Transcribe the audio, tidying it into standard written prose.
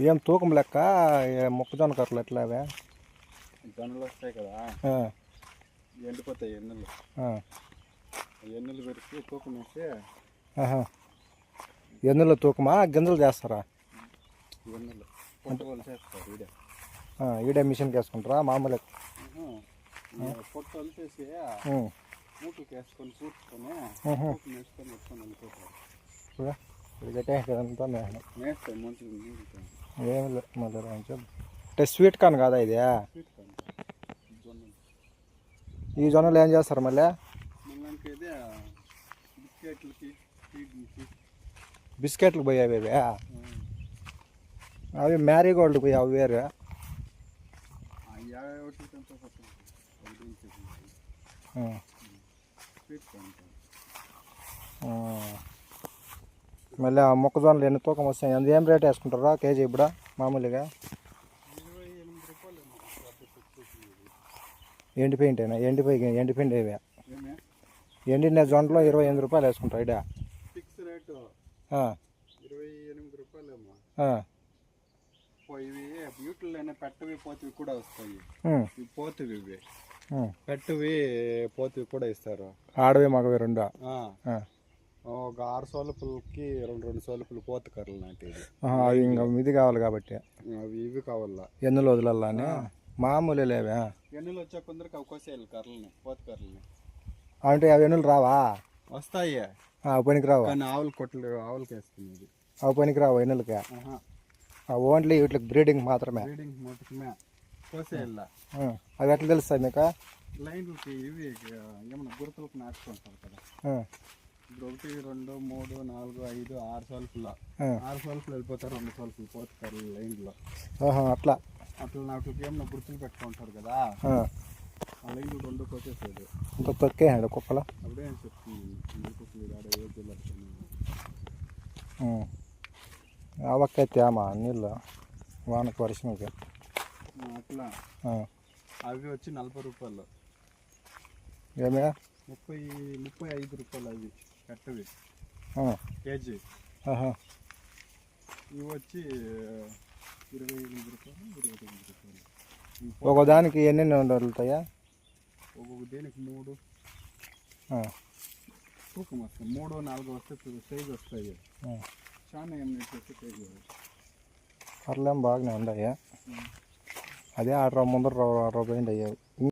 ఏం తూకం లెక్క మొక్కజొన్న కర్రలు ఎట్లా అవే జొన్నలు వస్తాయి కదా, ఎండిపోతాయి ఎన్నులు. ఎన్నులు పెరిగి తూకం వేసి. ఎన్నులు తూకమా గింజలు చేస్తారా? ఎన్నులు పొట్టలు చేస్తారు ఈడే. ఈడే మిషన్కి వేసుకుంటారా మామూలు? పొట్టలు చేసి మూటకి వేసుకొని కూర్చుకొని వేసుకొని వేసుకొని వెళ్ళిపోతారు. గట్టేదంతా వేస్తాయి మంచిగా. ఏమి లేదు మళ్ళీ అంటే స్వీట్ కార్న్ కాదా ఇది? ఈ జొన్నలు ఏం చేస్తారు మళ్ళీ? ఇదే బిస్కెట్లకి బిస్కెట్లు పోయావి అవి. అవి మ్యారీగోల్డ్ పోయి అవి వేరు. మళ్ళీ ఆ మొక్కజొన్నలు ఎన్ని తూకం వస్తాయి? అది ఏం రేట్ వేసుకుంటారా కేజీ ఇప్పుడు మామూలుగా? ఎండిపోయింటేనా? ఎండిపోయింది ఇవి. ఎండిన జొన్నలో 28 రూపాయలు వేసుకుంటారు ఇడా. Fix rate 28 రూపాయలేమో. ఇవి బ్యూటీలైనా పెట్టవి పోతివి కూడా వస్తాయి. పోతివి ఇవి పెట్టవి పోతివి కూడా ఇస్తారు. ఆడవి మగవి రెండు. ఒక 6 సోలుపులకి 2 సోలుపులు పోతు కర్రలు నాటేది. అవి ఇంకా ఇది కావాలి కాబట్టి అవి ఇవి కావాలా ఎన్నులు వదలాలని. మామూలు లేవా? ఎన్నులు వచ్చే కొందరికి అవి కోసేయాలి కర్రలని, పోతు కర్రలని. అంటే అవి ఎన్నులు రావా? వస్తాయి పనికి రావా? కానీ ఆవులు కొట్లు ఆవులకి వేసుకునేది. అవి పనికి రావు ఎన్నులకి. ఓన్లీ వీటికి బ్రీడింగ్ మాత్రమే. బ్రీడింగ్ మాత్రమే కోసేయాల. అవి ఎట్లా తెలుస్తాయి మీకు? లైన్లకి ఇవి ఏమన్నా గుర్తులకు నాటుకుంటారు కదా. ఇప్పుడు 1, 2, 3, 4, 5, 6 సోల్పులు. 6 సోల్పులు వెళ్ళిపోతారు. 2 సోల్పులు పోతారు లైన్లో. అట్లా నాటికి ఏమన్నా గుర్తులు పెట్టుకుంటారు కదా. ఆ లైన్లు 2 కొట్టేసేది. ఇంకా తొక్కేయండి కుప్పలు. అప్పుడే చెప్తుంది అవక్కాయ తేమ నీళ్ళు వానకు వర్షంకి అట్లా. అవి వచ్చి 40 రూపాయలు. ఏమే 35 రూపాయలు అవి కట్టవి కేజీ. ఇవి వచ్చి 28 రూపాయలు 29 రూపాయలు. ఒకదానికి ఎన్ని వదులుతాయా? ఒక్కొక్క దేనికి 3 తూకం వస్తాయి. 3, 4 వస్తే సైజు వస్తాయి. చాలా ఏం చేస్తే సైజు పర్లేం బాగానే ఉన్నాయి. అదే 6 ముందర రూపాయి అయ్యాయి.